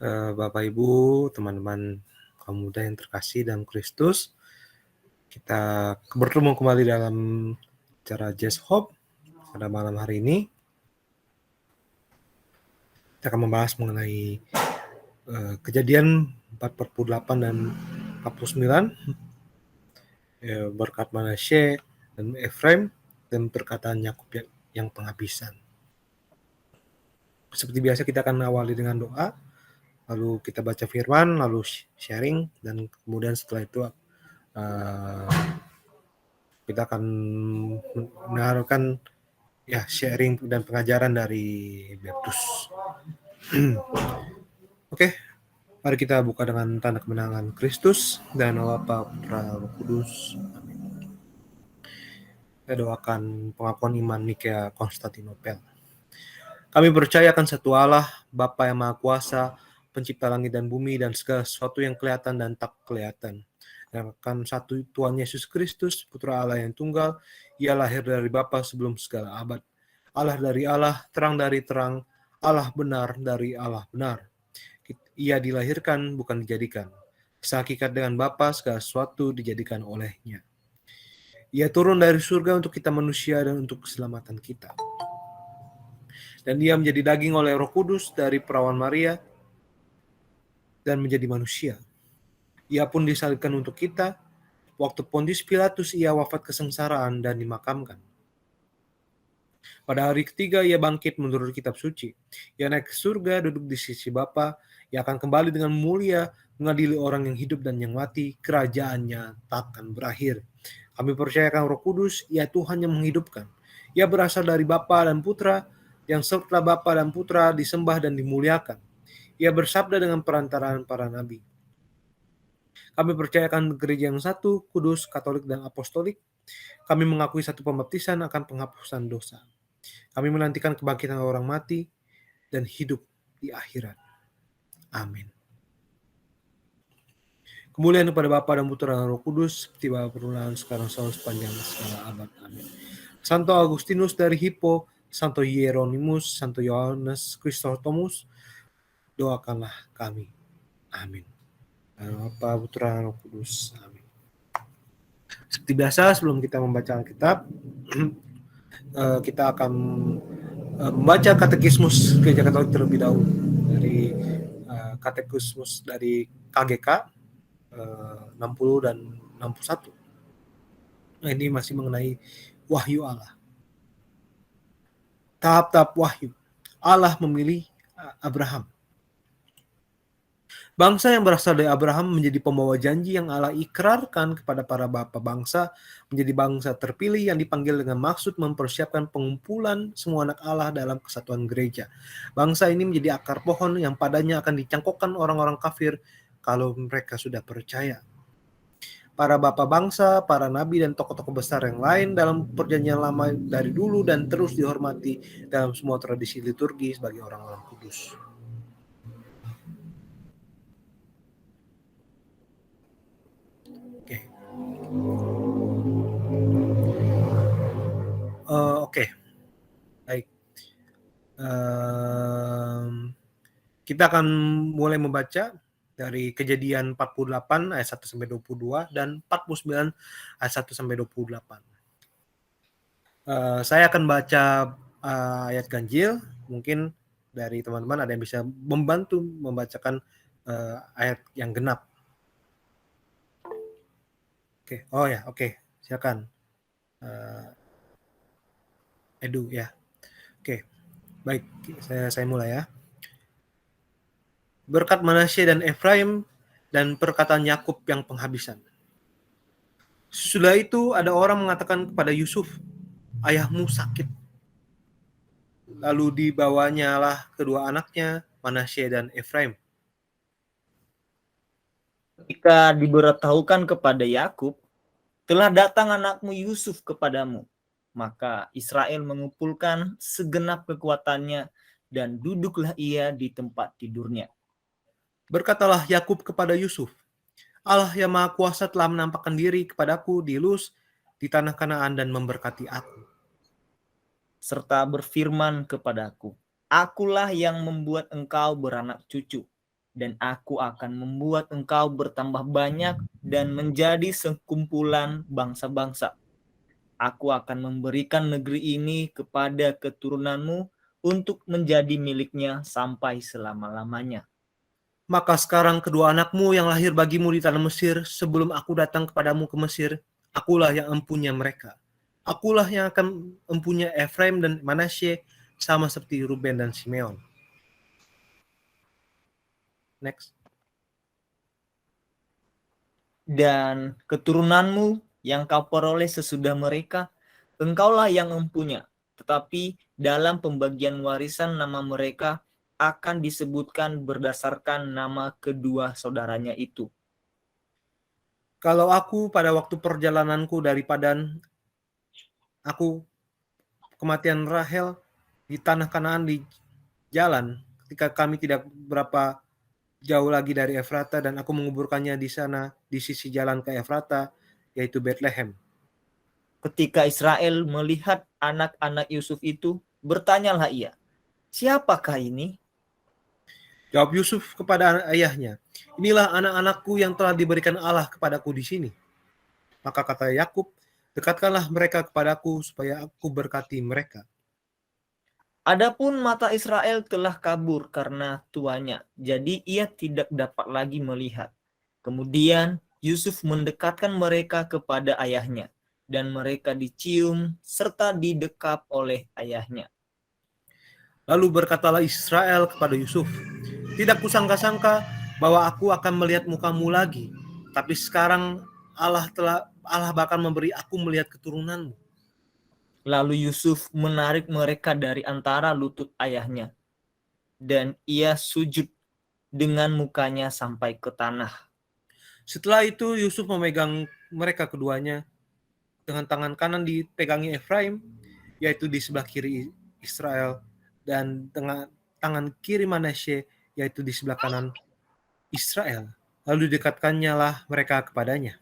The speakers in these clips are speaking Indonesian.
Bapak Ibu, teman-teman kaum muda yang terkasih dalam Kristus, kita bertemu kembali dalam acara Jazz Hope pada malam hari ini. Kita akan membahas mengenai kejadian 48 dan 49, berkat Manasye dan Efraim, dan perkataan Yakub yang penghabisan. Seperti biasa kita akan awali dengan doa, lalu kita baca firman, lalu sharing, dan kemudian setelah itu kita akan mendengarkan sharing dan pengajaran dari Baptus. Oke, mari kita buka dengan tanda kemenangan Kristus dan Bapa, Putra, Roh Kudus. Amin. Kita doakan pengakuan iman Nikea Konstantinopel. Kami percaya akan satu Allah, Bapa yang Maha Kuasa, pencipta langit dan bumi dan segala sesuatu yang kelihatan dan tak kelihatan. Dan akan satu Tuhan Yesus Kristus, Putra Allah yang tunggal, Ia lahir dari Bapa sebelum segala abad. Allah dari Allah, terang dari terang, Allah benar dari Allah benar. Ia dilahirkan, bukan dijadikan. Sehakikat dengan Bapa, segala sesuatu dijadikan olehnya. Ia turun dari surga untuk kita manusia dan untuk keselamatan kita. Dan Ia menjadi daging oleh Roh Kudus dari perawan Maria dan menjadi manusia. Ia pun disalibkan untuk kita. Waktu Pontius Pilatus Ia wafat kesengsaraan dan dimakamkan. Pada hari ketiga Ia bangkit menurut kitab suci. Ia naik ke surga, duduk di sisi Bapa. Ia akan kembali dengan mulia, mengadili orang yang hidup dan yang mati. Kerajaannya takkan berakhir. Kami percayakan Roh Kudus, Ia Tuhan yang menghidupkan. Ia berasal dari Bapa dan Putra, yang serta Bapa dan Putra disembah dan dimuliakan. Ia bersabda dengan perantaraan para nabi. Kami percayakan gereja yang satu, kudus, katolik, dan apostolik. Kami mengakui satu pembaptisan akan penghapusan dosa. Kami menantikan kebangkitan orang mati dan hidup di akhirat. Amin. Kemuliaan kepada Bapa dan Putra dan Roh Kudus, seperti pada permulaan, sekarang, selalu, sepanjang segala abad. Amin. Santo Agustinus dari Hippo, Santo Hieronymus, Santo Yohanes Chrysostomus, doakanlah kami. Amin. Bapa, Putra, dan Roh Kudus. Amin. Seperti biasa, sebelum kita membaca Alkitab, kita akan membaca katekismus Gereja Katolik terlebih dahulu dari katekismus dari KGK 60 dan 61. Nah, ini masih mengenai wahyu Allah. Tahap-tahap wahyu. Allah memilih Abraham. Bangsa yang berasal dari Abraham menjadi pembawa janji yang Allah ikrarkan kepada para bapa bangsa, menjadi bangsa terpilih yang dipanggil dengan maksud mempersiapkan pengumpulan semua anak Allah dalam kesatuan gereja. Bangsa ini menjadi akar pohon yang padanya akan dicangkokkan orang-orang kafir kalau mereka sudah percaya. Para bapa bangsa, para nabi dan tokoh-tokoh besar yang lain dalam perjanjian lama dari dulu dan terus dihormati dalam semua tradisi liturgi sebagai orang-orang kudus. Oke. Baik. Kita akan mulai membaca dari Kejadian 48 ayat 1 sampai 22 dan 49 ayat 1 sampai 28. Saya akan baca ayat ganjil. Mungkin dari teman-teman ada yang bisa membantu membacakan ayat yang genap. Oke. Oh ya, oke. Silakan. Edu ya. Oke. Baik, saya mulai ya. Berkat Manasye dan Efraim dan perkataan Yakub yang penghabisan. Sesudah itu ada orang mengatakan kepada Yusuf, ayahmu sakit. Lalu dibawanya lah kedua anaknya, Manasye dan Efraim. Ketika diberitahukan kepada Yakub, telah datang anakmu Yusuf kepadamu, maka Israel mengumpulkan segenap kekuatannya dan duduklah ia di tempat tidurnya. Berkatalah Yakub kepada Yusuf, Allah yang Maha Kuasa telah menampakkan diri kepadaku di Luz, di tanah Kanaan dan memberkati aku. Serta berfirman kepadaku, akulah yang membuat engkau beranak cucu. dan aku akan membuat engkau bertambah banyak dan menjadi sekumpulan bangsa-bangsa. Aku akan memberikan negeri ini kepada keturunanmu untuk menjadi miliknya sampai selama-lamanya. Maka sekarang kedua anakmu yang lahir bagimu di tanah Mesir, sebelum aku datang kepadamu ke Mesir, akulah yang empunya mereka. Akulah yang akan empunya Efraim dan Manasye, sama seperti Ruben dan Simeon. Next. Dan keturunanmu yang kau peroleh sesudah mereka, engkaulah yang empunya. Tetapi dalam pembagian warisan nama mereka akan disebutkan berdasarkan nama kedua saudaranya itu. Kalau aku pada waktu perjalananku dari Padan, aku kematian Rahel di tanah Kanaan di jalan, ketika kami tidak berapa jauh lagi dari Efrata, dan aku menguburkannya di sana, di sisi jalan ke Efrata, yaitu Bethlehem. Ketika Israel melihat anak-anak Yusuf itu, bertanyalah ia, siapakah ini? Jawab Yusuf kepada ayahnya, inilah anak-anakku yang telah diberikan Allah kepadaku di sini. Maka kata Yakub, dekatkanlah mereka kepadaku supaya aku berkati mereka. Adapun mata Israel telah kabur karena tuanya, jadi ia tidak dapat lagi melihat. Kemudian Yusuf mendekatkan mereka kepada ayahnya, dan mereka dicium serta didekap oleh ayahnya. Lalu berkatalah Israel kepada Yusuf, tidak kusangka-sangka bahwa aku akan melihat mukamu lagi, tapi sekarang Allah bahkan memberi aku melihat keturunanmu. Lalu Yusuf menarik mereka dari antara lutut ayahnya, dan ia sujud dengan mukanya sampai ke tanah. Setelah itu Yusuf memegang mereka keduanya, dengan tangan kanan dipegangi Efraim, yaitu di sebelah kiri Israel, dan dengan tangan kiri Manasye, yaitu di sebelah kanan Israel. Lalu didekatkannya lah mereka kepadanya.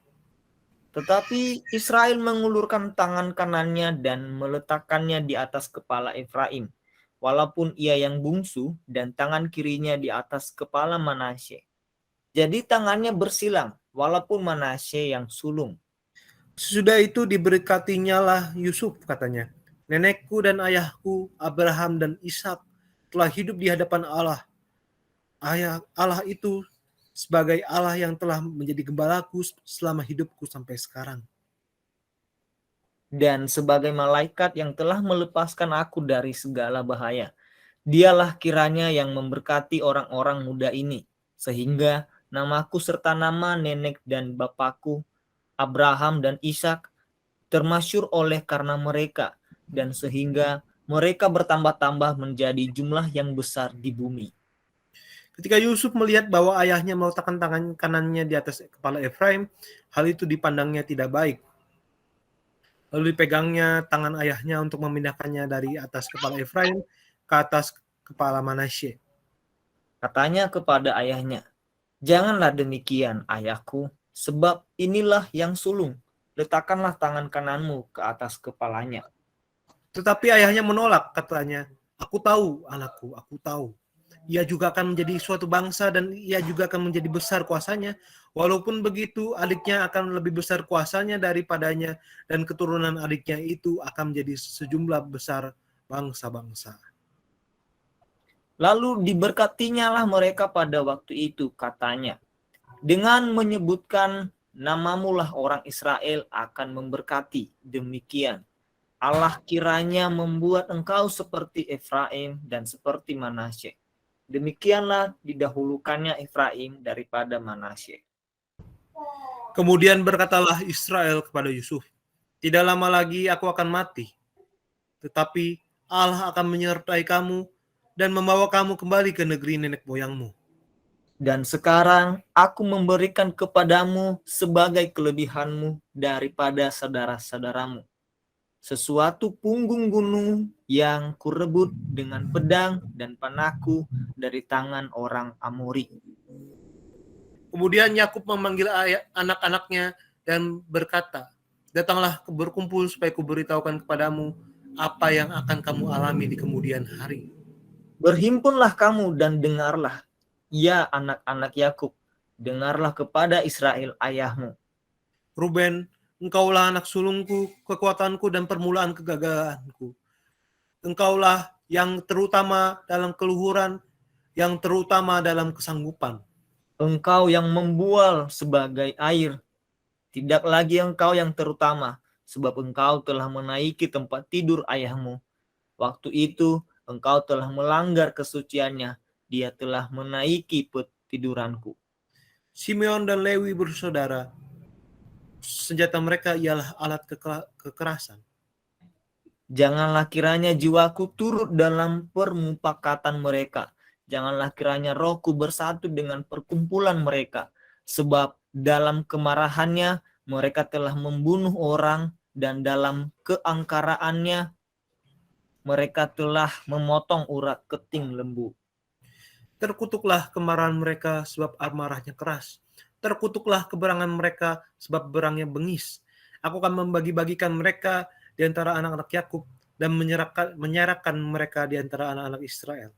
Tetapi Israel mengulurkan tangan kanannya dan meletakkannya di atas kepala Efraim, walaupun ia yang bungsu, dan tangan kirinya di atas kepala Manasye. Jadi tangannya bersilang, walaupun Manasye yang sulung. Sesudah itu diberkatinya lah Yusuf, katanya. Nenekku dan ayahku Abraham dan Ishak telah hidup di hadapan Allah. Allah itu sebagai Allah yang telah menjadi gembalaku selama hidupku sampai sekarang. Dan sebagai malaikat yang telah melepaskan aku dari segala bahaya. Dialah kiranya yang memberkati orang-orang muda ini, sehingga namaku serta nama nenek dan bapakku, Abraham dan Ishak, termasyur oleh karena mereka, dan sehingga mereka bertambah-tambah menjadi jumlah yang besar di bumi. Ketika Yusuf melihat bahwa ayahnya meletakkan tangan kanannya di atas kepala Efraim, hal itu dipandangnya tidak baik. Lalu dipegangnya tangan ayahnya untuk memindahkannya dari atas kepala Efraim ke atas kepala Manasye. Katanya kepada ayahnya, janganlah demikian, ayahku, sebab inilah yang sulung. Letakkanlah tangan kananmu ke atas kepalanya. Tetapi ayahnya menolak, katanya, aku tahu anakku, aku tahu. Ia juga akan menjadi suatu bangsa dan ia juga akan menjadi besar kuasanya. Walaupun begitu, adiknya akan lebih besar kuasanya daripadanya, dan keturunan adiknya itu akan menjadi sejumlah besar bangsa-bangsa. Lalu diberkatinya lah mereka pada waktu itu, katanya, dengan menyebutkan namamu lah orang Israel akan memberkati. Demikian, Allah kiranya membuat engkau seperti Efraim dan seperti Manasye. Demikianlah didahulukannya Efraim daripada Manasye. Kemudian berkatalah Israel kepada Yusuf, tidak lama lagi aku akan mati, tetapi Allah akan menyertai kamu dan membawa kamu kembali ke negeri nenek moyangmu. Dan sekarang aku memberikan kepadamu sebagai kelebihanmu daripada saudara-saudaramu. Sesuatu punggung gunung yang kurebut dengan pedang dan panahku dari tangan orang Amori. Kemudian Yakub memanggil anak-anaknya dan berkata, datanglah berkumpul supaya kuberitahukan kepadamu apa yang akan kamu alami di kemudian hari. Berhimpunlah kamu dan dengarlah. Ya anak-anak Yakub, dengarlah kepada Israel ayahmu. Ruben, engkaulah anak sulungku, kekuatanku dan permulaan kegagalanku. Engkaulah yang terutama dalam keluhuran, yang terutama dalam kesanggupan. Engkau yang membual sebagai air, tidak lagi engkau yang terutama, sebab engkau telah menaiki tempat tidur ayahmu. Waktu itu engkau telah melanggar kesuciannya, dia telah menaiki tiduranku. Simeon dan Lewi bersaudara, senjata mereka ialah alat kekerasan. Janganlah kiranya jiwaku turut dalam permupakatan mereka. Janganlah kiranya rohku bersatu dengan perkumpulan mereka. Sebab dalam kemarahannya mereka telah membunuh orang, dan dalam keangkaraannya mereka telah memotong urat keting lembu. Terkutuklah kemarahan mereka sebab amarahnya keras. Terkutuklah keberangan mereka sebab berangnya bengis. Aku akan membagi-bagikan mereka di antara anak-anak Yakub dan menyerahkan mereka di antara anak-anak Israel.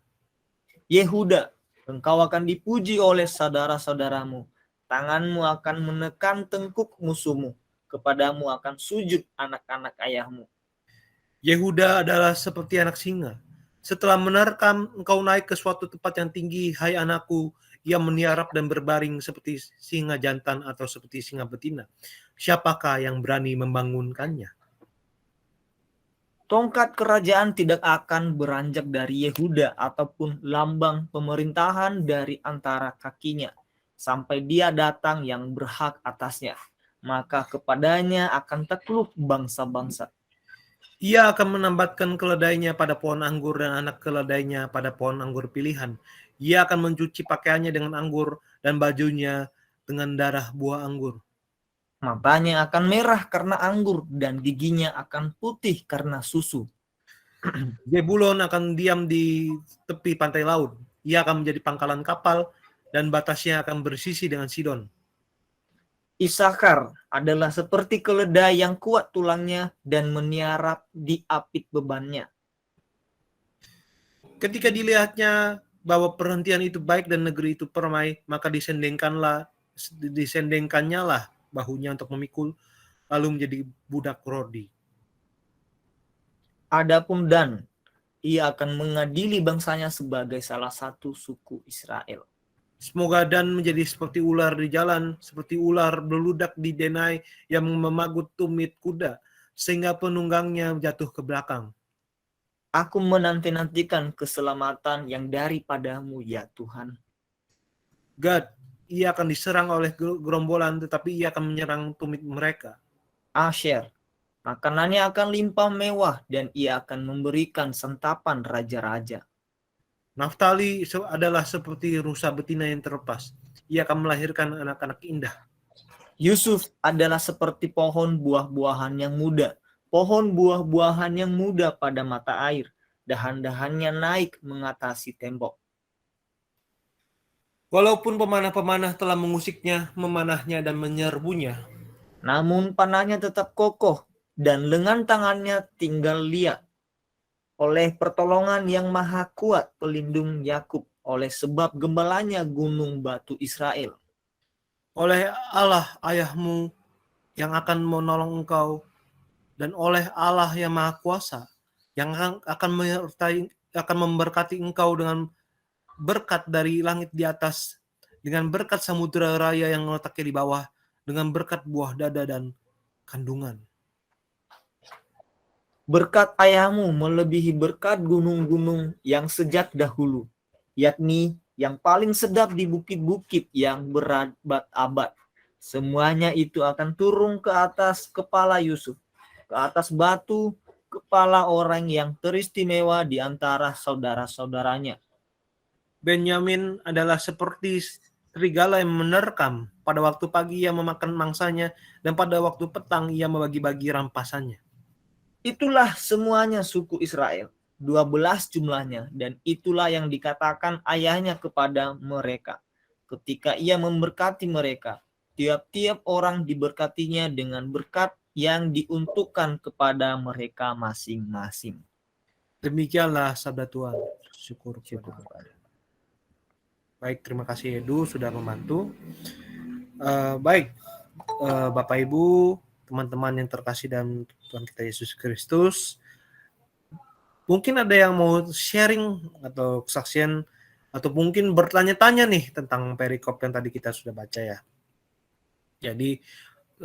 Yehuda, engkau akan dipuji oleh saudara-saudaramu. Tanganmu akan menekan tengkuk musuhmu. Kepadamu akan sujud anak-anak ayahmu. Yehuda adalah seperti anak singa. Setelah menerkam, engkau naik ke suatu tempat yang tinggi, hai anakku. Ia meniarap dan berbaring seperti singa jantan atau seperti singa betina. Siapakah yang berani membangunkannya? Tongkat kerajaan tidak akan beranjak dari Yehuda ataupun lambang pemerintahan dari antara kakinya, sampai dia datang yang berhak atasnya. Maka kepadanya akan takluk bangsa-bangsa. Ia akan menambatkan keledainya pada pohon anggur dan anak keledainya pada pohon anggur pilihan. Ia akan mencuci pakaiannya dengan anggur dan bajunya dengan darah buah anggur. Matanya akan merah karena anggur dan giginya akan putih karena susu. Zebulon akan diam di tepi pantai laut. Ia akan menjadi pangkalan kapal dan batasnya akan bersisi dengan Sidon. Isakar adalah seperti keledai yang kuat tulangnya dan meniarap di apit bebannya. Ketika dilihatnya bahwa perhentian itu baik dan negeri itu permai, maka disendengkannya lah bahunya untuk memikul, lalu menjadi budak Rodi. Adapun Dan, ia akan mengadili bangsanya sebagai salah satu suku Israel. Semoga Dan menjadi seperti ular di jalan, seperti ular beludak di denai yang memagut tumit kuda, sehingga penunggangnya jatuh ke belakang. Aku menanti-nantikan keselamatan yang daripadamu, ya Tuhan. Gad, ia akan diserang oleh gerombolan, tetapi ia akan menyerang tumit mereka. Asher, makanannya akan limpah mewah dan ia akan memberikan santapan raja-raja. Naftali adalah seperti rusa betina yang terlepas. Ia akan melahirkan anak-anak indah. Yusuf adalah seperti pohon buah-buahan yang muda. Pohon buah-buahan yang muda pada mata air. Dahan-dahannya naik mengatasi tembok. Walaupun pemanah-pemanah telah mengusiknya, memanahnya dan menyerbunya, Namun panahnya tetap kokoh dan lengan tangannya tinggal liat. Oleh pertolongan yang maha kuat pelindung Yakub, oleh sebab gembalanya gunung batu Israel. oleh Allah ayahmu yang akan menolong engkau, dan oleh Allah yang maha kuasa yang akan memberkati engkau dengan berkat dari langit di atas, dengan berkat samudera raya yang letaknya di bawah, dengan berkat buah dada dan kandungan. Berkat ayahmu melebihi berkat gunung-gunung yang sejak dahulu, yakni yang paling sedap di bukit-bukit yang berabad-abad. Semuanya itu akan turun ke atas kepala Yusuf, ke atas batu kepala orang yang teristimewa di antara saudara-saudaranya. Benyamin adalah seperti serigala yang menerkam. Pada waktu pagi ia memakan mangsanya, dan pada waktu petang ia membagi-bagi rampasannya. Itulah semuanya suku Israel, 12 jumlahnya, dan itulah yang dikatakan ayahnya kepada mereka. Ketika ia memberkati mereka, tiap-tiap orang diberkatinya dengan berkat yang diuntukkan kepada mereka masing-masing. Demikianlah sabda Tuhan. Syukur kepada Allah. Baik, terima kasih Edu sudah membantu. Baik, Bapak Ibu, teman-teman yang terkasih dalam Tuhan kita Yesus Kristus, mungkin ada yang mau sharing atau kesaksian atau mungkin bertanya-tanya nih tentang perikop yang tadi kita sudah baca ya. Jadi,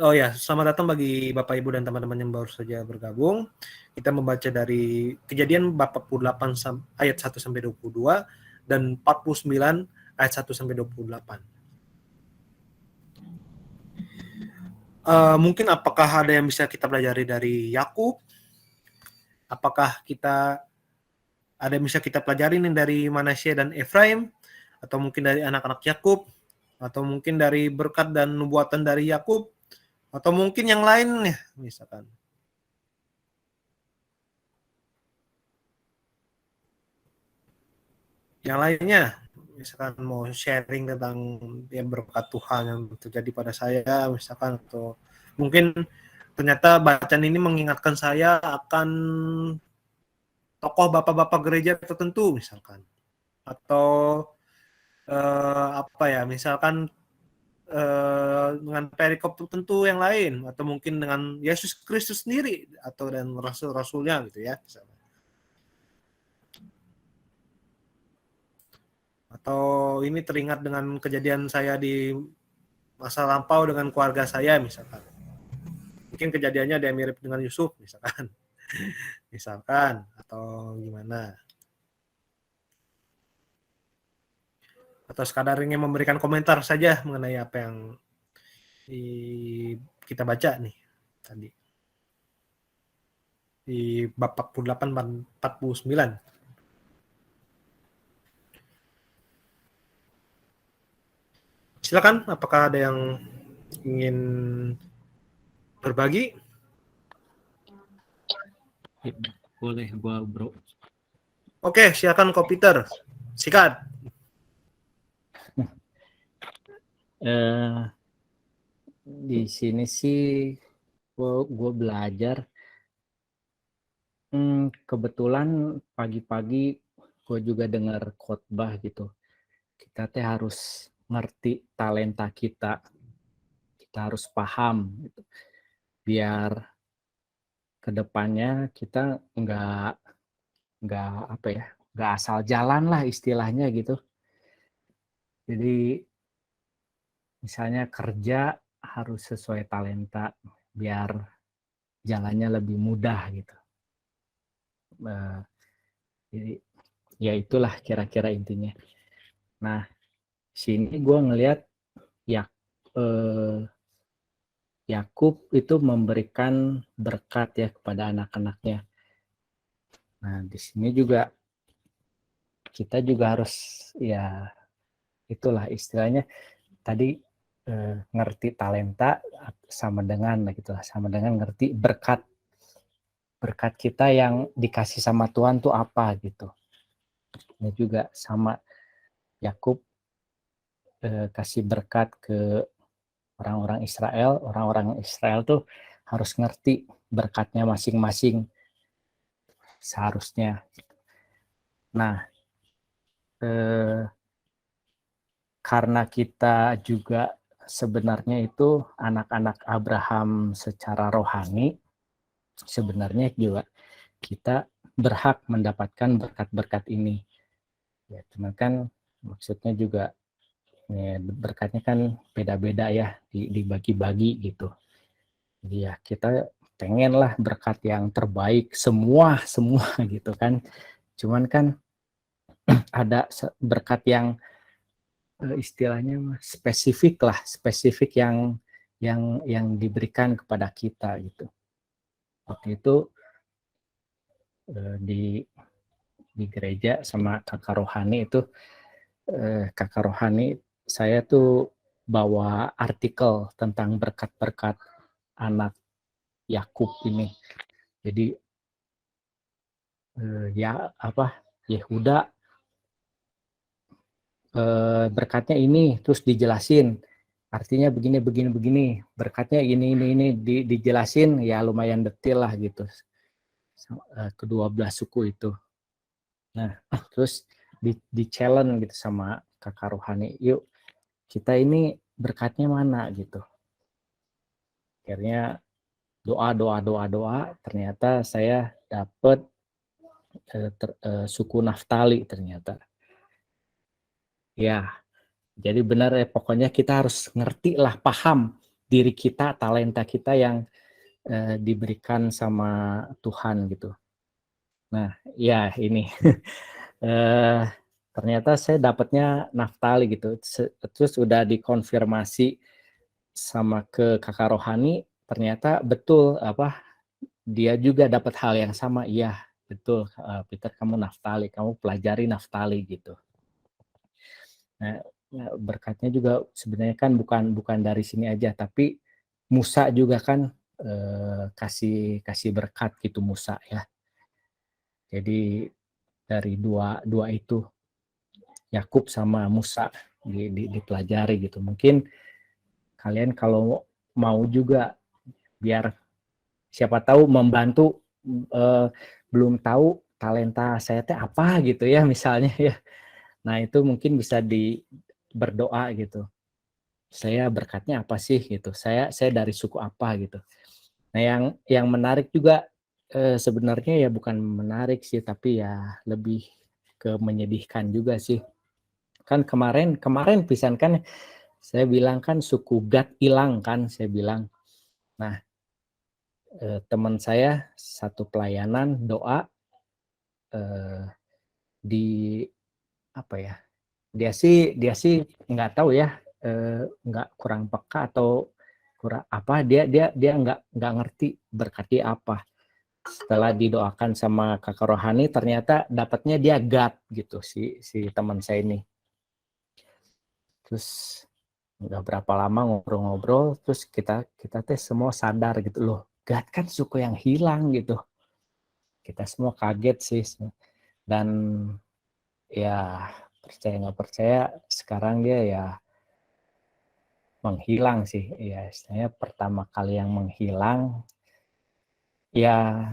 oh ya, selamat datang bagi Bapak Ibu dan teman-teman yang baru saja bergabung. Kita membaca dari Kejadian bab 48 ayat 1 sampai 22 dan 49 ayat 1 sampai 28. Mungkin apakah ada yang bisa kita pelajari dari Yakub? Apakah ada yang bisa kita pelajari nih dari Manasye dan Efraim? Atau mungkin dari anak-anak Yakub? Atau mungkin dari berkat dan nubuatan dari Yakub? Atau mungkin yang lainnya, misalkan. Yang lainnya, misalkan mau sharing tentang yang berkat Tuhan yang terjadi pada saya, misalkan, atau mungkin ternyata bacaan ini mengingatkan saya akan tokoh bapak-bapak gereja tertentu, misalkan, atau apa ya, misalkan dengan perikop tertentu yang lain, atau mungkin dengan Yesus Kristus sendiri, atau dan rasul-rasulnya gitu ya, misalkan. Atau ini teringat dengan kejadian saya di masa lampau dengan keluarga saya, misalkan. Mungkin kejadiannya ada yang mirip dengan Yusuf, misalkan. Misalkan, atau gimana. Atau sekadar ingin memberikan komentar saja mengenai apa yang kita baca nih tadi. Di bab 48 dan 49. Silakan, apakah ada yang ingin berbagi? Boleh gua, Bro. Oke, silakan Ko Peter. Sikat. Di sini sih gue belajar. Kebetulan pagi-pagi gue juga dengar khotbah gitu. Kita teh harus ngerti talenta kita. Kita harus paham gitu. Biar kedepannya kita nggak asal jalan lah istilahnya gitu. Jadi misalnya kerja harus sesuai talenta biar jalannya lebih mudah gitu. Jadi ya itulah kira-kira intinya. Nah, sini gue ngelihat Yakub itu memberikan berkat ya kepada anak-anaknya. Nah, di sini juga kita juga harus ya itulah istilahnya tadi ngerti talenta sama dengan ngerti berkat kita yang dikasih sama Tuhan tuh apa gitu. Ini juga sama Yakub kasih berkat ke orang-orang Israel tuh harus ngerti berkatnya masing-masing seharusnya. Nah, karena kita juga sebenarnya itu anak-anak Abraham secara rohani, sebenarnya juga kita berhak mendapatkan berkat-berkat ini. Ya, cuman kan maksudnya juga ya, berkatnya kan beda-beda ya, dibagi-bagi gitu. Jadi ya kita pengen lah berkat yang terbaik semua gitu kan. Cuman kan ada berkat yang istilahnya spesifik yang diberikan kepada kita gitu. Waktu itu di gereja sama kakak rohani itu saya tuh bawa artikel tentang berkat-berkat anak Yakub ini. Jadi Yehuda berkatnya ini, terus dijelasin artinya begini berkatnya ini dijelasin ya lumayan detail lah gitu kedua belah suku itu. Nah terus di challenge gitu sama kakak rohani, yuk kita ini berkatnya mana gitu. Akhirnya doa, ternyata saya dapat suku Naftali ternyata. Ya, jadi benar ya, pokoknya kita harus ngerti lah, paham diri kita, talenta kita yang diberikan sama Tuhan gitu. Nah, ya ini eh, ternyata saya dapatnya Naftali gitu. Terus udah dikonfirmasi sama ke kakak rohani, ternyata betul apa dia juga dapat hal yang sama. Iya, betul, Peter, kamu Naftali, kamu pelajari Naftali gitu. Nah, berkatnya juga sebenarnya kan bukan dari sini aja, tapi Musa juga kan kasih berkat gitu Musa ya. Jadi dari dua itu, Yakub sama Musa, dipelajari gitu. Mungkin kalian kalau mau juga biar siapa tahu membantu, belum tahu talenta saya teh apa gitu ya misalnya ya. Nah itu mungkin bisa berdoa gitu. Saya berkatnya apa sih gitu. Saya dari suku apa gitu. Nah yang menarik juga sebenarnya ya bukan menarik sih, tapi ya lebih ke menyedihkan juga sih. Kan kemarin pisan kan saya bilang kan suku Gad hilang kan saya bilang. Nah teman saya satu pelayanan doa di apa ya? Dia sih nggak tahu ya, nggak kurang peka atau kurang apa, dia nggak ngerti berkati apa. Setelah didoakan sama kakak rohani ternyata dapatnya dia God gitu si teman saya ini. Terus nggak berapa lama ngobrol-ngobrol, terus kita teh semua sadar gitu loh, God kan suku yang hilang gitu. Kita semua kaget sih, dan ya percaya nggak percaya sekarang dia ya menghilang sih ya, istilahnya pertama kali yang menghilang ya,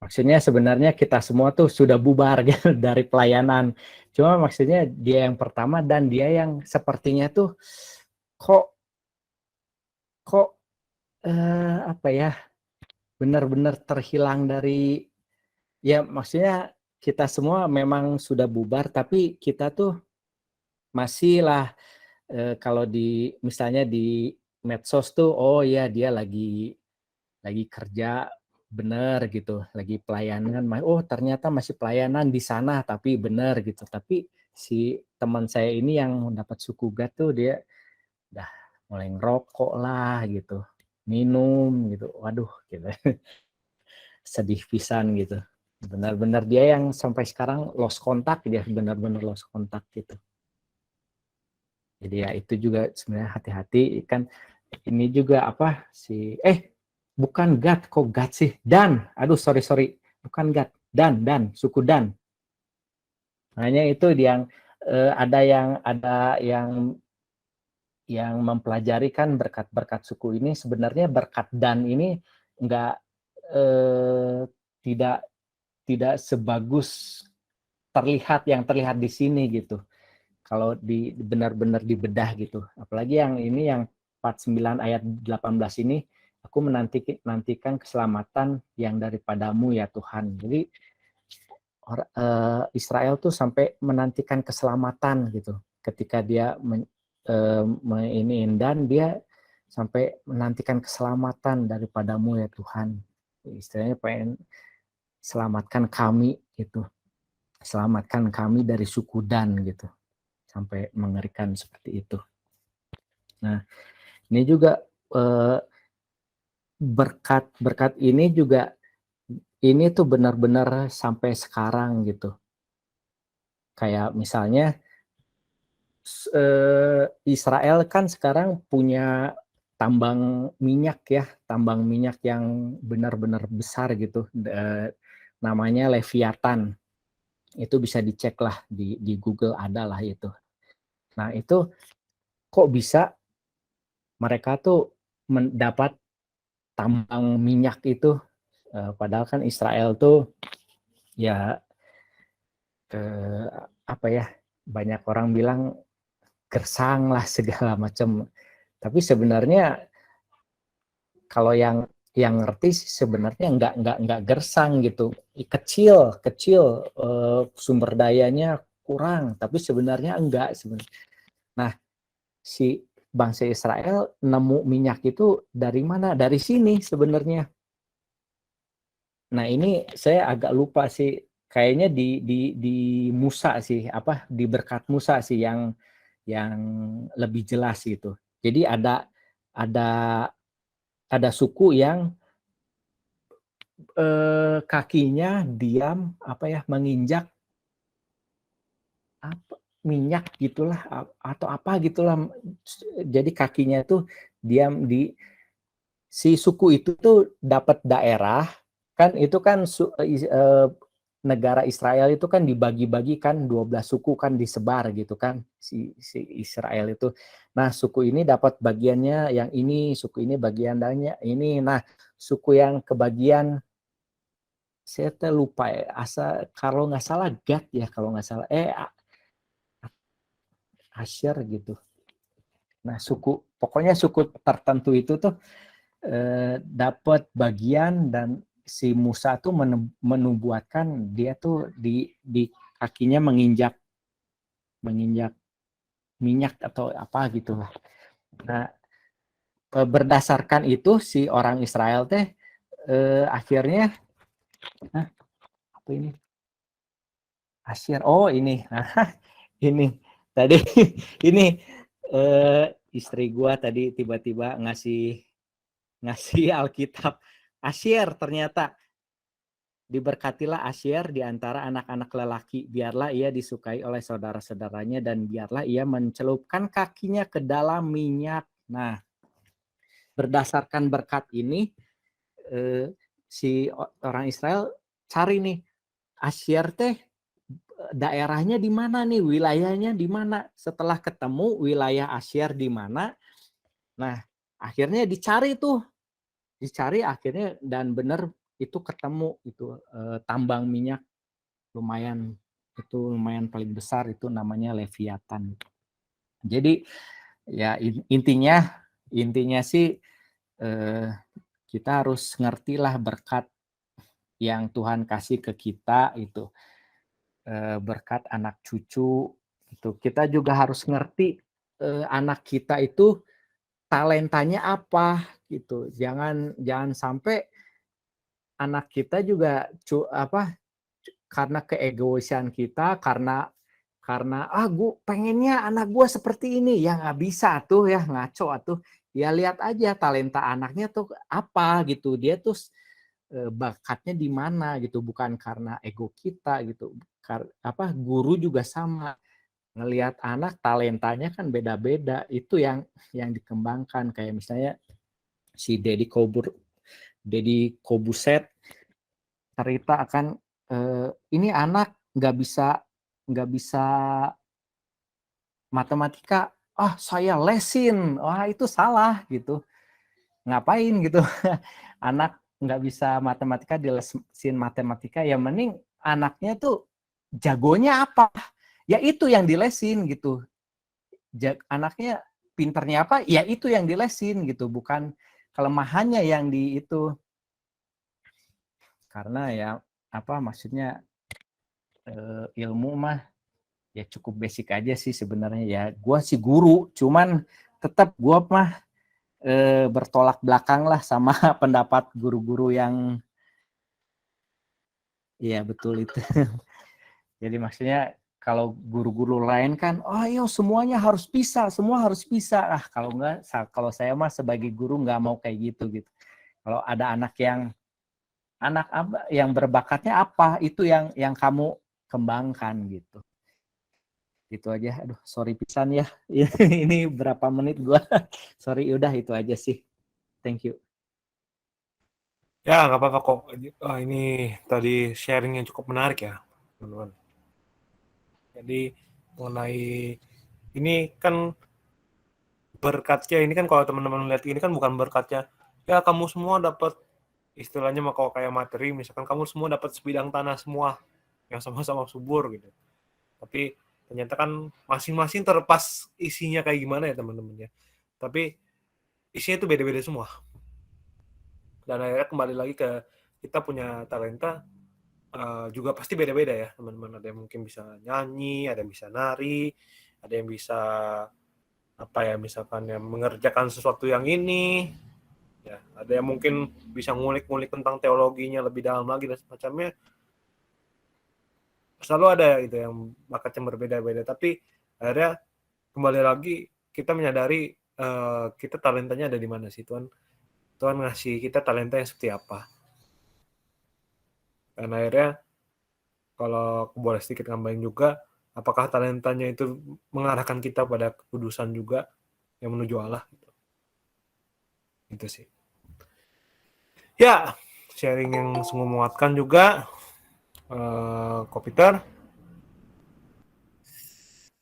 maksudnya sebenarnya kita semua tuh sudah bubar gitu dari pelayanan, cuma maksudnya dia yang pertama dan dia yang sepertinya tuh kok kok apa ya, benar-benar terhilang dari, ya maksudnya kita semua memang sudah bubar tapi kita tuh masih lah, kalau di misalnya di medsos tuh, oh ya dia lagi kerja bener gitu, lagi pelayanan, oh ternyata masih pelayanan di sana tapi bener gitu. Tapi si teman saya ini yang dapat suku Gad tuh dia udah mulai ngerokok lah gitu, minum gitu, waduh gitu. Sedih pisan gitu. Benar-benar dia yang sampai sekarang lost kontak, dia benar-benar lost kontak gitu. Jadi ya itu juga sebenarnya hati-hati kan, ini juga apa si bukan Gad, kok Gad sih, Dan, aduh sorry bukan Gad, Dan suku Dan. Hanya itu yang ada yang mempelajari kan berkat-berkat suku ini, sebenarnya berkat Dan ini enggak tidak tidak sebagus yang terlihat di sini gitu. Kalau benar-benar dibedah gitu. Apalagi yang ini yang 49 ayat 18 ini, aku menantikan keselamatan yang daripadamu ya Tuhan. Jadi Israel tuh sampai menantikan keselamatan gitu. Ketika dia dan dia sampai menantikan keselamatan daripadamu ya Tuhan. Istilahnya pengen selamatkan kami gitu. Selamatkan kami dari suku Dan gitu. Sampai mengerikan seperti itu. Nah, ini juga berkat ini juga ini tuh benar-benar sampai sekarang gitu. Kayak misalnya Israel kan sekarang punya tambang minyak ya, tambang minyak yang benar-benar besar gitu. Namanya Leviathan. Itu bisa dicek lah di Google, ada lah itu. Nah, itu kok bisa mereka tuh mendapat tambang minyak itu, padahal kan Israel tuh ya apa ya, banyak orang bilang gersang lah segala macam. Tapi sebenarnya kalau yang ngerti sih sebenarnya nggak gersang gitu. Kecil sumber dayanya kurang, tapi sebenarnya enggak sebenarnya. Nah, si bangsa Israel nemu minyak itu dari mana? Dari sini sebenarnya. Nah, ini saya agak lupa sih. Kayaknya di Musa sih, apa di berkat Musa sih yang lebih jelas gitu. Jadi ada ada suku yang kakinya diam apa ya menginjak apa minyak gitulah atau apa gitulah. Jadi kakinya itu diam di si suku itu tuh dapat daerah kan itu kan negara Israel itu kan dibagi-bagi kan 12 suku kan disebar gitu kan si Israel itu. Nah, suku ini dapat bagiannya yang ini, suku ini bagiannya ini. Nah, suku yang kebagian saya lupa ya, kalau nggak salah Gad ya kalau nggak salah Asher gitu. Nah, pokoknya suku tertentu itu tuh dapat bagian dan si Musa tuh menubuatkan dia tuh di kakinya menginjak minyak atau apa gitu lah. Nah, berdasarkan itu si orang Israel teh akhirnya apa ini? Asyir. Oh, ini. Ini tadi ini istri gua tadi tiba-tiba ngasih Alkitab. Asyir ternyata diberkatilah Asyir di antara anak-anak lelaki, biarlah ia disukai oleh saudara-saudaranya dan biarlah ia mencelupkan kakinya ke dalam minyak. Nah, berdasarkan berkat ini si orang Israel cari nih Asyir teh daerahnya di mana nih, wilayahnya di mana. Setelah ketemu wilayah Asyir di mana, nah akhirnya dicari akhirnya dan benar itu ketemu itu tambang minyak lumayan paling besar itu namanya Leviathan. Jadi ya intinya sih kita harus ngertilah berkat yang Tuhan kasih ke kita itu berkat anak cucu itu. Kita juga harus ngerti anak kita itu talentanya apa gitu. Jangan sampai anak kita juga karena keegoisan kita karena gue pengennya anak gue seperti ini ya nggak bisa tuh ya ngaco tuh ya lihat aja talenta anaknya tuh apa gitu dia tuh bakatnya di mana gitu bukan karena ego kita gitu guru juga sama ngelihat anak talentanya kan beda-beda itu yang dikembangkan kayak misalnya si Deddy Kobuset cerita akan ini anak nggak bisa matematika saya lesin itu salah gitu ngapain gitu anak nggak bisa matematika dilesin matematika ya mending anaknya tuh jagonya apa ya itu yang dilesin gitu anaknya pinternya apa ya itu yang dilesin gitu bukan kelemahannya yang di itu karena ya maksudnya ilmu mah ya cukup basic aja sih sebenarnya ya gue sih guru cuman tetap gue mah bertolak belakang lah sama pendapat guru-guru yang ya betul itu jadi maksudnya kalau guru-guru lain kan ayo semuanya harus bisa kalau saya mah sebagai guru nggak mau kayak gitu kalau ada anak yang berbakatnya apa itu yang kamu kembangkan gitu itu aja aduh sorry pisan ya ini berapa menit gua sorry udah itu aja sih thank you Ya nggak apa-apa kok. Ini tadi sharing yang cukup menarik ya teman-teman. Jadi mengenai ini kan berkatnya ini kan kalau teman-teman lihat ini kan bukan berkatnya ya kamu semua dapat istilahnya kalau kayak materi misalkan kamu semua dapat sebidang tanah semua yang sama-sama subur gitu. Tapi ternyata kan masing-masing terlepas isinya kayak gimana ya teman-teman ya. Tapi isinya itu beda-beda semua. Dan akhirnya kembali lagi ke kita punya talenta juga pasti beda-beda ya teman-teman. Ada yang mungkin bisa nyanyi, ada yang bisa nari, ada yang bisa apa ya misalkan yang mengerjakan sesuatu yang ini, ya ada yang mungkin bisa ngulik-ngulik tentang teologinya lebih dalam lagi dan semacamnya. Selalu ada gitu yang bakatnya berbeda-beda, tapi akhirnya kembali lagi kita menyadari kita talentanya ada di mana sih. Tuhan ngasih kita talenta yang seperti apa. Dan akhirnya kalau aku boleh sedikit nambahin juga, apakah talentanya itu mengarahkan kita pada kekudusan juga yang menuju Allah gitu. Itu sih. Ya, sharing yang sungguh menguatkan juga. Kopiter,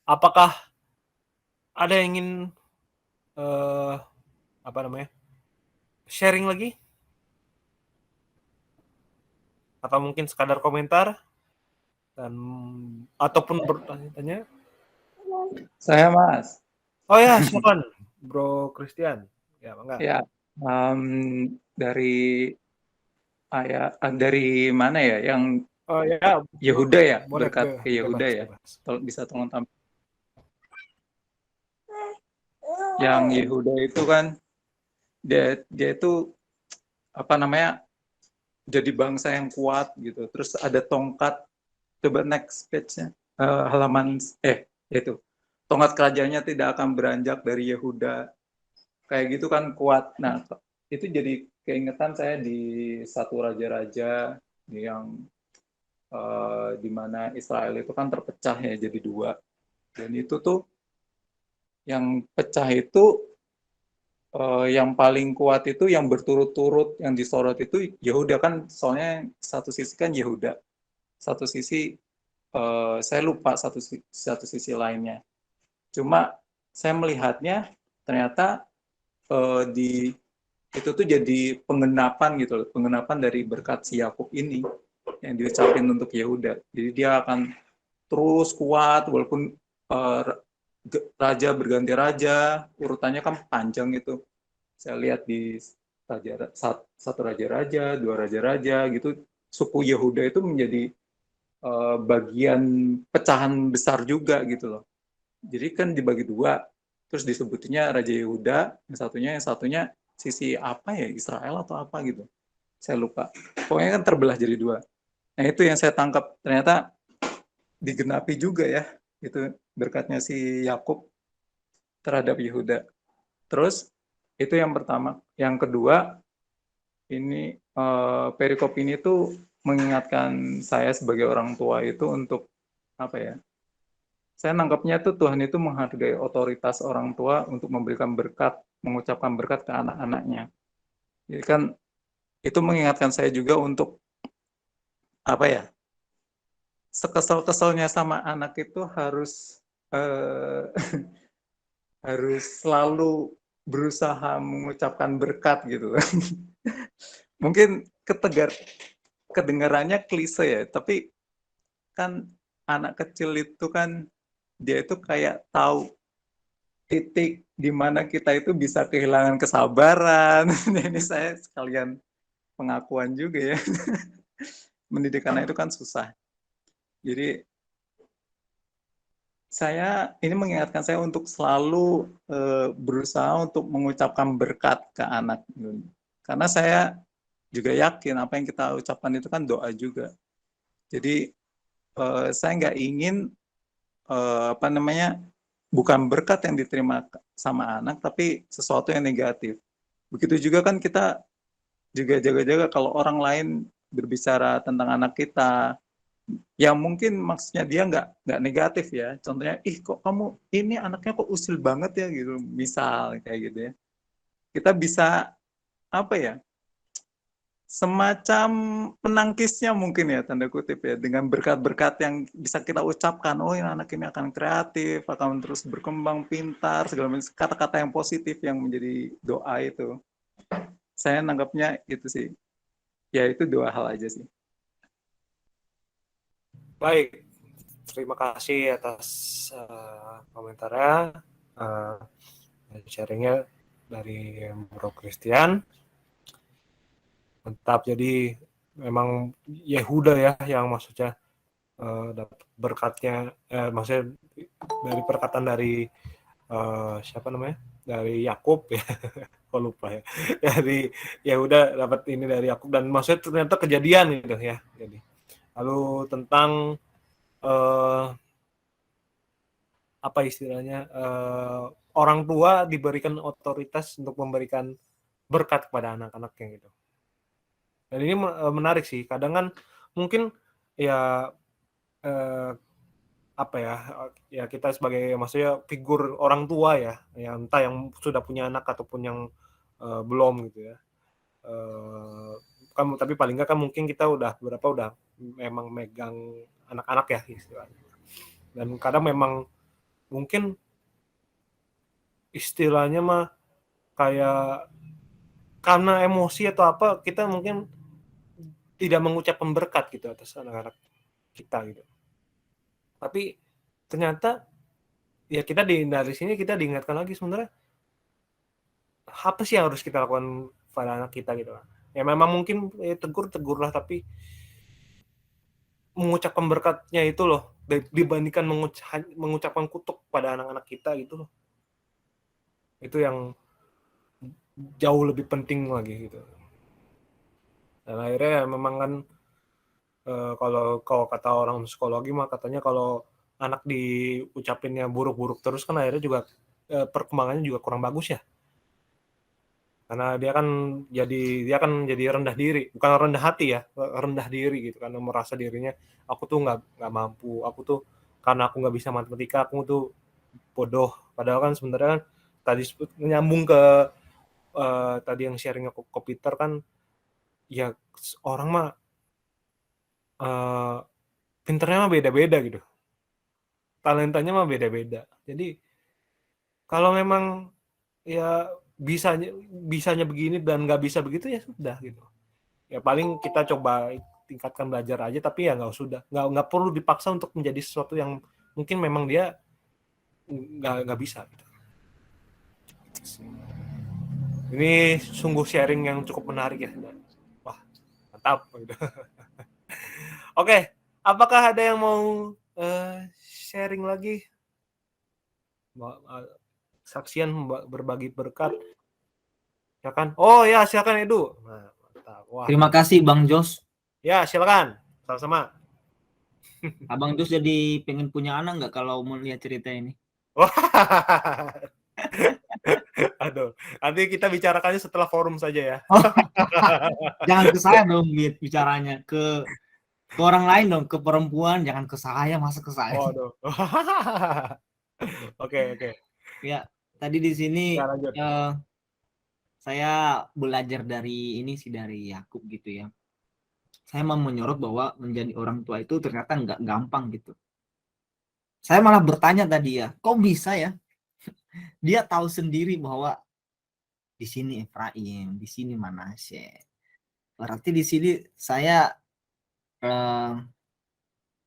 apakah ada yang ingin apa namanya sharing lagi atau mungkin sekadar komentar dan ataupun bertanya? Saya Mas. Oh ya, silakan Bro Christian. Ya, enggak. Ya, dari dari mana ya? Yang Oh ya, Yehuda ya, boleh, berkat ke Yehuda ya. bebas. Bisa tolong tampil. Yang Yehuda itu kan dia itu apa namanya? Jadi bangsa yang kuat gitu. Terus ada tongkat. Coba next page-nya. Halaman itu. Tongkat kerajaannya tidak akan beranjak dari Yehuda. Kayak gitu kan kuat. Nah, itu jadi keingetan saya di satu raja-raja yang di mana Israel itu kan terpecah ya jadi dua. Dan itu tuh yang pecah itu yang paling kuat itu yang berturut-turut yang disorot itu Yehuda kan, soalnya satu sisi kan Yehuda, satu sisi saya lupa satu sisi lainnya. Cuma saya melihatnya ternyata di itu tuh jadi penggenapan gitu, penggenapan dari berkat si Yakub ini yang diucapin untuk Yehuda. Jadi dia akan terus kuat walaupun raja berganti raja, urutannya kan panjang itu. Saya lihat di satu raja-raja, dua raja-raja gitu, suku Yehuda itu menjadi bagian pecahan besar juga gitu loh. Jadi kan dibagi dua, terus disebutnya Raja Yehuda, yang satunya sisi apa ya, Israel atau apa gitu. Saya lupa. Pokoknya kan terbelah jadi dua. Nah itu yang saya tangkap, ternyata digenapi juga ya, itu berkatnya si Yakub terhadap Yehuda. Terus itu yang pertama. Yang kedua, ini perikop ini tuh mengingatkan saya sebagai orang tua itu untuk apa ya? Saya nangkapnya tuh Tuhan itu menghargai otoritas orang tua untuk memberikan berkat, mengucapkan berkat ke anak-anaknya. Jadi kan itu mengingatkan saya juga untuk apa ya? Sekesal-kesalnya sama anak itu harus harus selalu berusaha mengucapkan berkat gitu. Mungkin kedengarannya klise ya, tapi kan anak kecil itu kan dia itu kayak tahu titik di mana kita itu bisa kehilangan kesabaran. Ini saya sekalian pengakuan juga ya. Mendidik anak itu kan susah. Jadi ini mengingatkan saya untuk selalu berusaha untuk mengucapkan berkat ke anak. Karena saya juga yakin apa yang kita ucapkan itu kan doa juga. Jadi saya nggak ingin apa namanya, bukan berkat yang diterima sama anak, tapi sesuatu yang negatif. Begitu juga kan kita juga jaga-jaga kalau orang lain berbicara tentang anak kita, yang mungkin maksudnya dia nggak negatif ya. Contohnya, kok kamu ini anaknya kok usil banget ya gitu, misal kayak gitu ya. Kita bisa apa ya? Semacam penangkisnya mungkin ya, tanda kutip ya, dengan berkat-berkat yang bisa kita ucapkan. Oh, ini anak ini akan kreatif, akan terus berkembang, pintar, segala macam kata-kata yang positif yang menjadi doa itu. Saya nanggapnya itu sih. Ya itu dua hal aja sih. Baik, terima kasih atas komentarnya, dan sharingnya dari Bro Christian. Mantap, jadi memang Yehuda ya yang maksudnya dapat berkatnya, maksudnya dari perkataan dari siapa namanya, dari Yakub ya, kok lupa ya, dari Yehuda dapat ini dari Yakub, dan maksudnya ternyata kejadian gitu ya. Jadi lalu tentang apa istilahnya, orang tua diberikan otoritas untuk memberikan berkat kepada anak-anaknya gitu. Dan ini menarik sih. Kadang kan mungkin ya apa ya kita sebagai maksudnya figur orang tua ya, yang entah yang sudah punya anak ataupun yang belum gitu ya. Kan tapi paling nggak kan mungkin kita udah memang megang anak-anak ya istilahnya. Dan kadang memang mungkin istilahnya mah kayak karena emosi atau apa kita mungkin tidak mengucapkan berkat gitu atas anak-anak kita gitu. Tapi ternyata ya dari sini kita diingatkan lagi sebenarnya apa sih yang harus kita lakukan pada anak kita gitu. Ya memang mungkin tegurlah, tapi mengucapkan berkatnya itu loh dibandingkan mengucapkan kutuk pada anak-anak kita gitu loh. Itu yang jauh lebih penting lagi gitu. Dan akhirnya memang kan kalau kata orang psikologi mah katanya kalau anak diucapinnya buruk-buruk terus kan akhirnya juga perkembangannya juga kurang bagus ya. Karena dia kan jadi rendah diri, bukan rendah hati ya, rendah diri gitu, karena merasa dirinya aku tuh nggak mampu, aku tuh karena aku nggak bisa matematika aku tuh bodoh. Padahal kan sebenarnya kan tadi nyambung ke tadi yang sharingnya Peter kan, ya orang mah pinternya mah beda-beda gitu, talentanya mah beda-beda. Jadi kalau memang ya bisanya begini dan nggak bisa begitu ya sudah gitu. Ya paling kita coba tingkatkan belajar aja, tapi ya nggak perlu dipaksa untuk menjadi sesuatu yang mungkin memang dia nggak bisa gitu. Ini sungguh sharing yang cukup menarik ya. Wah, mantap gitu. Oke, apakah ada yang mau sharing lagi? Saksian berbagi berkat. Silakan. Oh ya, silakan Edu. Nah, mantap. Wah. Terima kasih Bang Jos. Ya, silakan. Sama-sama. Abang Jos jadi pengen punya anak nggak kalau mau lihat cerita ini? Wah. Aduh, nanti kita bicarakannya setelah forum saja ya. Oh, jangan ke saya dong bicaranya, ke orang lain dong, ke perempuan, jangan ke saya, masa ke saya. Waduh. Oke. Ya, tadi di sini Ya, lanjut. saya belajar dari ini sih, dari Yakub gitu ya. Saya mau menyorot bahwa menjadi orang tua itu ternyata nggak gampang gitu. Saya malah bertanya tadi ya, kok bisa ya? Dia tahu sendiri bahwa di sini Efraim, di sini Manasye. Berarti di sini saya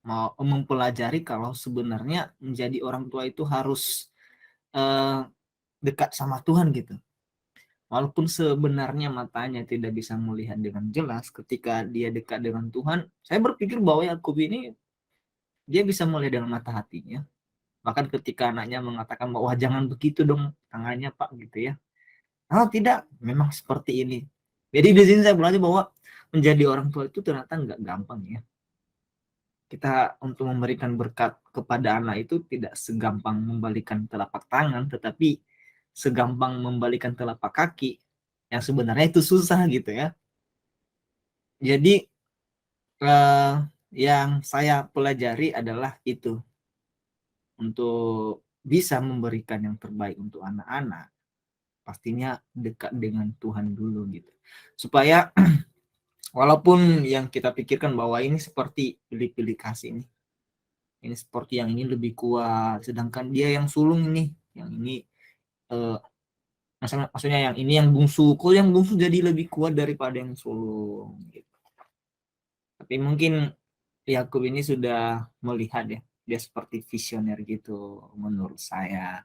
mau mempelajari kalau sebenarnya menjadi orang tua itu harus dekat sama Tuhan gitu. Walaupun sebenarnya matanya tidak bisa melihat dengan jelas, ketika dia dekat dengan Tuhan, saya berpikir bahwa Yakub ini dia bisa melihat dengan mata hatinya. Bahkan ketika anaknya mengatakan bahwa jangan begitu dong tangannya Pak gitu ya. Oh tidak, memang seperti ini. Jadi di sini saya belajar bahwa menjadi orang tua itu ternyata nggak gampang ya. Kita untuk memberikan berkat kepada anak itu tidak segampang membalikan telapak tangan, tetapi segampang membalikan telapak kaki, yang sebenarnya itu susah gitu ya. Jadi yang saya pelajari adalah itu, untuk bisa memberikan yang terbaik untuk anak-anak, pastinya dekat dengan Tuhan dulu gitu. Supaya walaupun yang kita pikirkan bahwa ini seperti pilih-pilih kasih ini seperti yang ini lebih kuat, sedangkan dia yang sulung ini, yang ini maksudnya yang ini yang bungsu, kok yang bungsu jadi lebih kuat daripada yang sulung gitu. Tapi mungkin Yakub ini sudah melihat ya, dia seperti visioner gitu menurut saya.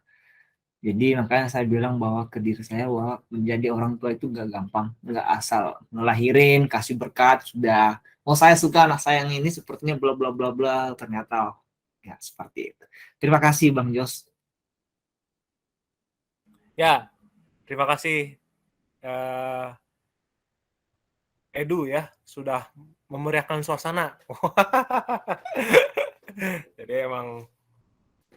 Jadi makanya saya bilang bahwa ke diri saya bahwa menjadi orang tua itu gak gampang, gak asal ngelahirin, kasih berkat, sudah. Oh saya suka anak saya yang ini sepertinya bla bla bla bla, ternyata ya seperti itu. Terima kasih Bang Jos. Ya, terima kasih Edu ya, sudah memeriahkan suasana. Jadi emang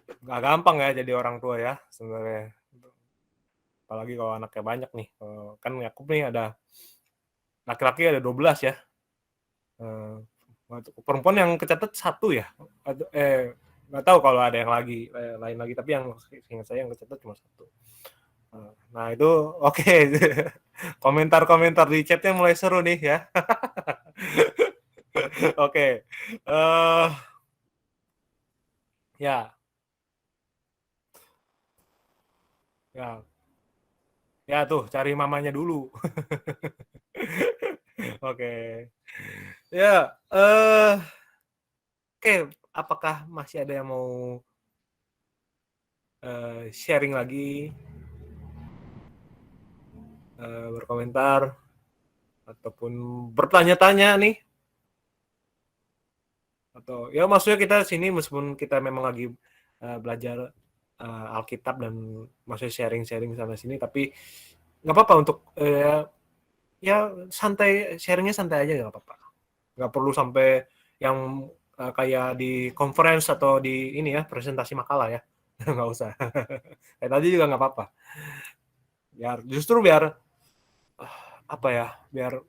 nggak gampang ya jadi orang tua ya sebenarnya. Apalagi kalau anaknya banyak nih. Kan Yakub nih ada laki-laki ada 12 ya. Perempuan yang kecatat 1 ya. Nggak tahu kalau ada yang lain lagi, tapi yang ingat saya yang kecatat cuma 1. Nah itu oke. Komentar-komentar di chatnya mulai seru nih ya. Oke. Ya. Ya. Ya tuh, cari mamanya dulu. Oke. Ya, oke, apakah masih ada yang mau sharing lagi, berkomentar, ataupun bertanya-tanya nih? Atau ya maksudnya kita sini meskipun kita memang lagi belajar Alkitab dan maksudnya sharing-sharing sana sini, tapi nggak apa-apa untuk ya santai, sharingnya santai aja nggak apa-apa. Nggak perlu sampai yang kayak di conference atau di ini ya presentasi makalah ya. Nggak usah. Kayak tadi juga nggak apa-apa. Biar apa ya, biar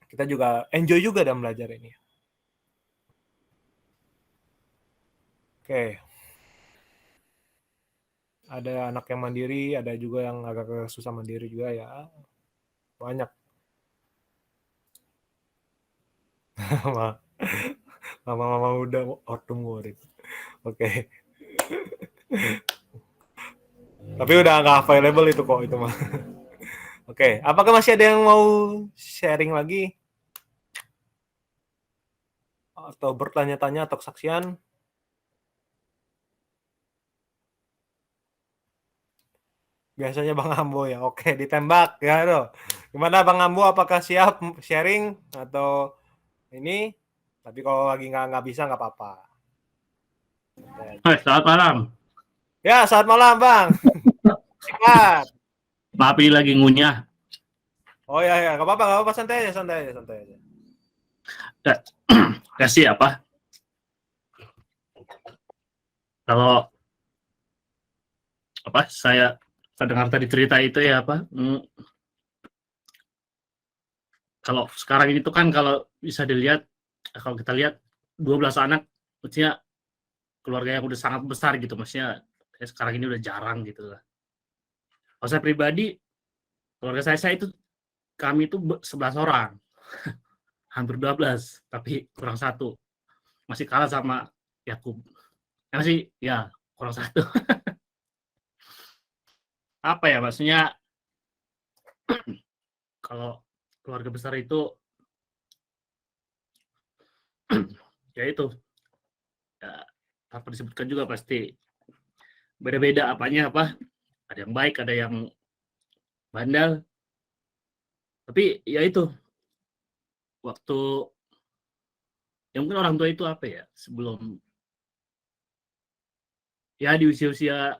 kita juga enjoy juga dalam belajar ini. Oke. Ada anak yang mandiri, ada juga yang agak susah mandiri juga ya. Banyak. Mama-mama udah ortu murid. Oke. Tapi udah nggak available itu kok itu mah. Oke, apakah masih ada yang mau sharing lagi? Atau bertanya-tanya atau kesaksian? Biasanya Bang Ambo ya. Oke, ditembak ya tuh. Gimana Bang Ambo, apakah siap sharing atau ini? Tapi kalau lagi nggak bisa nggak apa-apa. Hai, selamat malam. Ya, selamat malam Bang. Singkat. Maaf ini lagi ngunyah. Oh ya, nggak apa-apa, santai aja. Kasih apa? Kalau apa saya dengar tadi cerita itu ya apa? Kalau sekarang ini tuh kan kalau bisa dilihat, kalau kita lihat 12 anak, maksudnya keluarga yang udah sangat besar gitu, maksudnya sekarang ini udah jarang gitu lah. Kalau saya pribadi, keluarga saya itu kami itu 11 orang. Hampir 12, tapi kurang 1. Masih kalah sama Yakub. Masih ya kurang 1. Apa ya maksudnya, kalau keluarga besar itu ya itu ya, apa disebutkan juga pasti beda-beda apanya, apa ada yang baik, ada yang bandel, tapi ya itu waktu yang mungkin orang tua itu apa ya, sebelum ya di usia-usia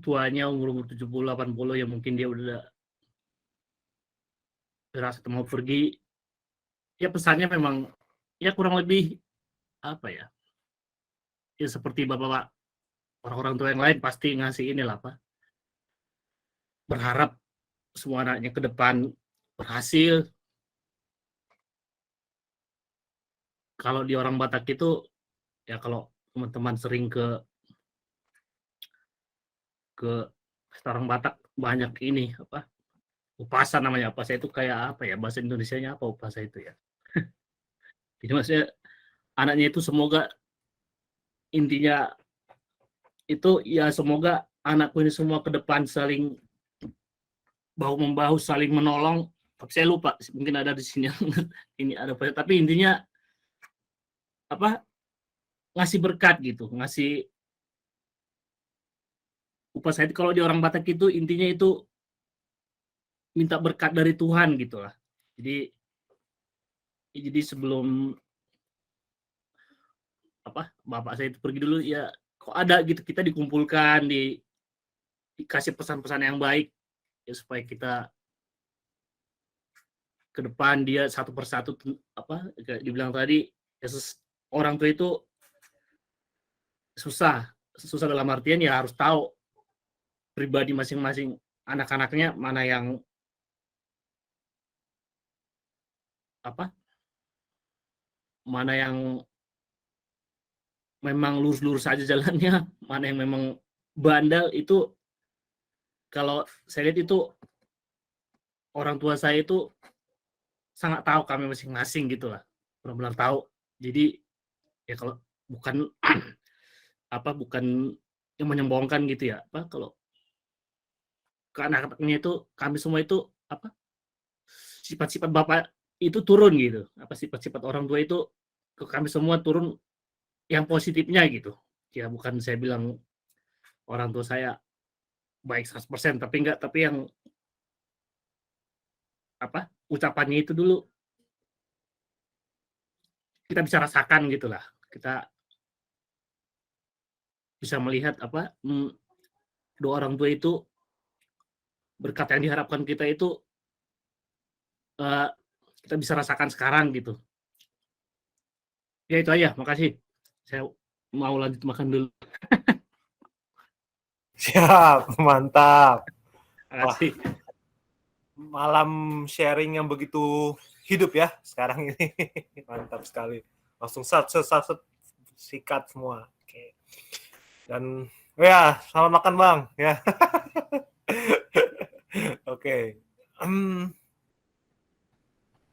tuanya umur 70-80 ya mungkin dia udah rasa mau pergi, ya pesannya memang ya kurang lebih apa ya, ya seperti bapak-bapak orang-orang tua yang lain pasti ngasih inilah apa, berharap semua anaknya ke depan berhasil. Kalau di orang Batak itu ya kalau teman-teman sering ke orang Batak banyak ini apa, upasa namanya. Upasa itu kayak apa ya, bahasa Indonesianya apa upasa itu ya. Jadi maksudnya anaknya itu semoga, intinya itu ya semoga anakku ini semua ke depan saling bahu-membahu, saling menolong. Tapi saya lupa, mungkin ada di sini ini ada, tapi intinya ngasih berkat gitu, ngasih upah saya. Kalau di orang Batak itu intinya itu minta berkat dari Tuhan gitu lah. Jadi sebelum bapak saya itu pergi dulu, ya kok ada gitu, kita dikumpulkan, dikasih pesan-pesan yang baik ya, supaya kita ke depan dia satu persatu, kayak dibilang tadi, Yesus, orang tua itu susah dalam artian ya harus tahu pribadi masing-masing anak-anaknya, mana yang memang lurus-lurus saja jalannya, mana yang memang bandel. Itu kalau saya lihat itu orang tua saya itu sangat tahu kami masing-masing gitu lah, benar-benar tahu. Jadi ya kalau bukan bukan yang menyombongkan gitu ya, kalau ke anak-anaknya itu, kami semua itu sifat-sifat bapak itu turun gitu, sifat-sifat orang tua itu ke kami semua turun, yang positifnya gitu ya. Bukan saya bilang orang tua saya baik 100%, tapi yang ucapannya itu dulu kita bisa rasakan gitulah, kita bisa melihat doa orang tua itu, berkat yang diharapkan kita itu kita bisa rasakan sekarang gitu ya. Itu aja, makasih, saya mau lanjut makan dulu. Siap, mantap. Makasih. Malam sharing yang begitu hidup ya sekarang ini. Mantap sekali. Langsung sikat semua. Oke. Dan ya, selamat makan Bang ya. Oke.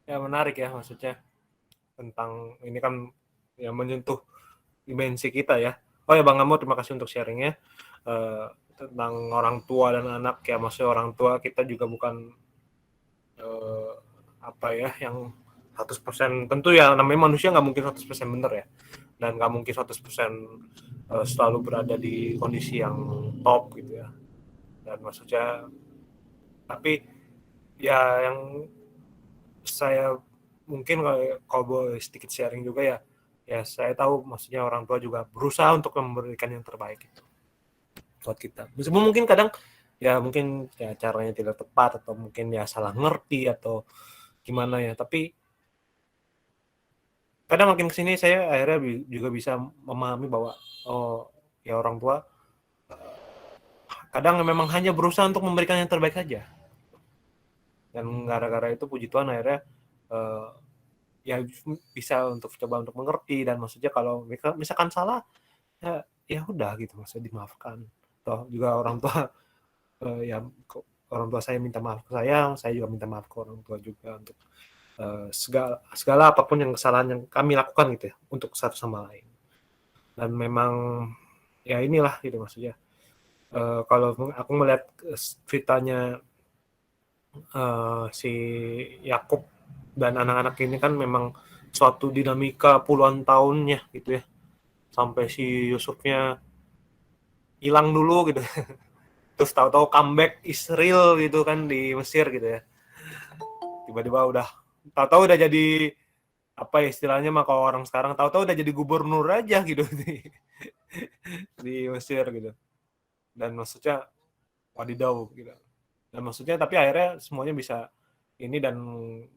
Ya menarik ya, maksudnya tentang ini kan yang menyentuh dimensi kita ya. Oh ya Bang Amo, terima kasih untuk sharingnya tentang orang tua dan anak ya. Maksudnya orang tua kita juga bukan yang 100% tentu ya, namanya manusia nggak mungkin 100% benar ya, dan nggak mungkin 100% selalu berada di kondisi yang top gitu ya. Dan maksudnya, tapi ya yang saya mungkin kalau boleh sedikit sharing juga ya saya tahu maksudnya orang tua juga berusaha untuk memberikan yang terbaik itu buat kita. Meskipun mungkin kadang ya mungkin ya caranya tidak tepat, atau mungkin ya salah ngerti atau gimana ya, tapi kadang makin kesini saya akhirnya juga bisa memahami bahwa ya orang tua kadang memang hanya berusaha untuk memberikan yang terbaik saja, dan gara-gara itu puji Tuhan akhirnya ya bisa untuk coba untuk mengerti. Dan maksudnya kalau misalkan salah ya udah gitu, maksudnya dimaafkan. Toh juga orang tua ya orang tua saya minta maaf ke saya juga minta maaf ke orang tua juga untuk segala apapun yang kesalahan yang kami lakukan gitu ya, untuk satu sama lain. Dan memang ya inilah gitu maksudnya, kalau aku melihat ceritanya si Yakub dan anak-anak ini kan memang suatu dinamika puluhan tahunnya gitu ya, sampai si Yusufnya hilang dulu gitu terus tahu-tahu comeback Israel gitu kan di Mesir gitu ya, tiba-tiba udah tahu-tahu udah jadi apa istilahnya mah kalau orang sekarang, tahu-tahu udah jadi gubernur aja gitu di Mesir gitu. Dan maksudnya wadidaw gitu. Dan maksudnya tapi akhirnya semuanya bisa ini, dan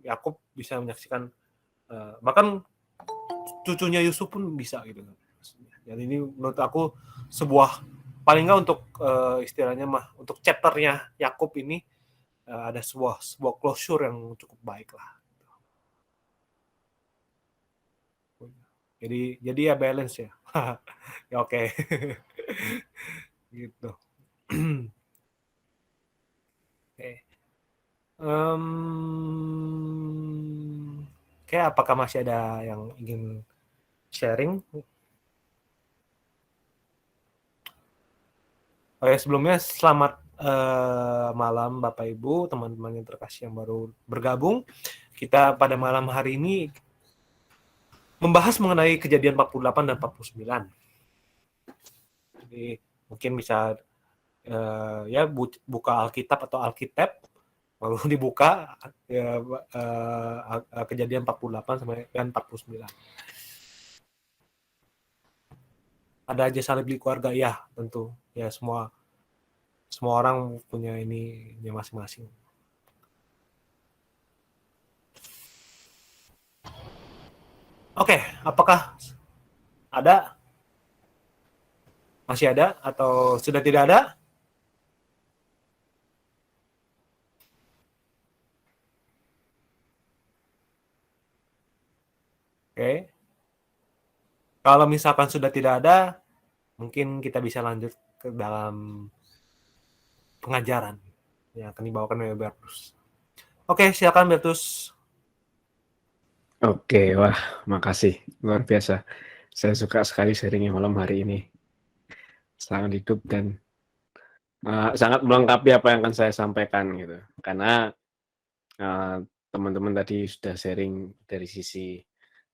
Yakub bisa menyaksikan bahkan cucunya Yusuf pun bisa gitu. Dan ini menurut aku sebuah, paling nggak untuk istilahnya mah untuk chapternya Yakub ini ada sebuah closure yang cukup baik lah. Jadi ya balance ya. Ya oke. Gitu. Oke. Oke, apakah masih ada yang ingin sharing? Oh ya, sebelumnya selamat malam Bapak Ibu, teman-teman yang terkasih yang baru bergabung. Kita pada malam hari ini membahas mengenai kejadian 48 dan 49. Jadi mungkin bisa ya buka Alkitab atau Alkitab, lalu dibuka ya, kejadian 48 sampai dan 49. Ada aja salib di keluarga, ya tentu ya, semua orang punya ininya masing-masing. Oke, apakah ada? Masih ada atau sudah tidak ada? Oke. Kalau misalkan sudah tidak ada, mungkin kita bisa lanjut ke dalam pengajaran yang akan dibawakan oleh Bertus. Oke, silakan Bertus. Oke, wah, makasih. Luar biasa. Saya suka sekali sharingnya malam hari ini. Sangat hidup dan sangat melengkapi apa yang akan saya sampaikan gitu. Karena teman-teman tadi sudah sharing dari sisi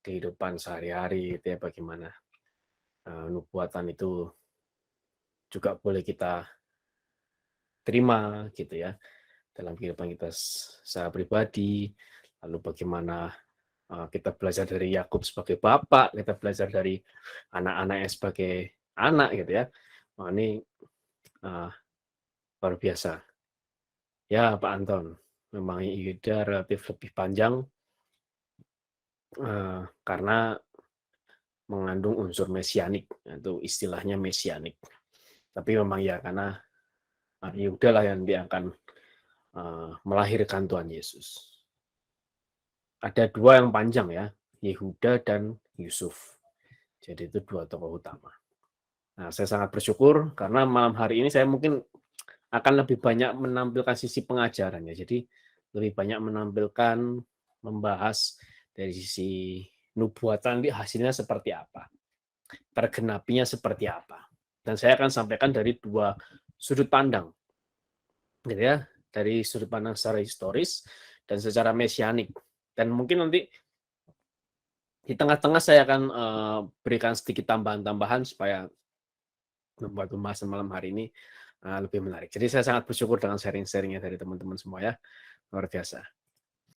kehidupan sehari-hari gitu ya, bagaimana nubuatan itu juga boleh kita terima gitu ya dalam kehidupan kita secara pribadi. Lalu bagaimana kita belajar dari Yakub sebagai bapak, kita belajar dari anak-anaknya sebagai anak gitu ya. Wah, ini luar biasa. Ya Pak Anton, memang Yuda relatif lebih panjang karena mengandung unsur mesianik, itu istilahnya mesianik. Tapi memang ya karena Yehuda lah yang dia akan melahirkan Tuhan Yesus. Ada dua yang panjang ya, Yehuda dan Yusuf. Jadi itu dua tokoh utama. Nah, saya sangat bersyukur karena malam hari ini saya mungkin akan lebih banyak menampilkan sisi pengajarannya. Jadi lebih banyak menampilkan, membahas dari sisi nubuatan hasilnya seperti apa, tergenapinya seperti apa. Dan saya akan sampaikan dari dua sudut pandang, gitu ya, dari sudut pandang secara historis dan secara mesianik. Dan mungkin nanti di tengah-tengah saya akan berikan sedikit tambahan-tambahan supaya membuat pembahasan malam hari ini lebih menarik. Jadi saya sangat bersyukur dengan sharing-sharingnya dari teman-teman semua ya, luar biasa.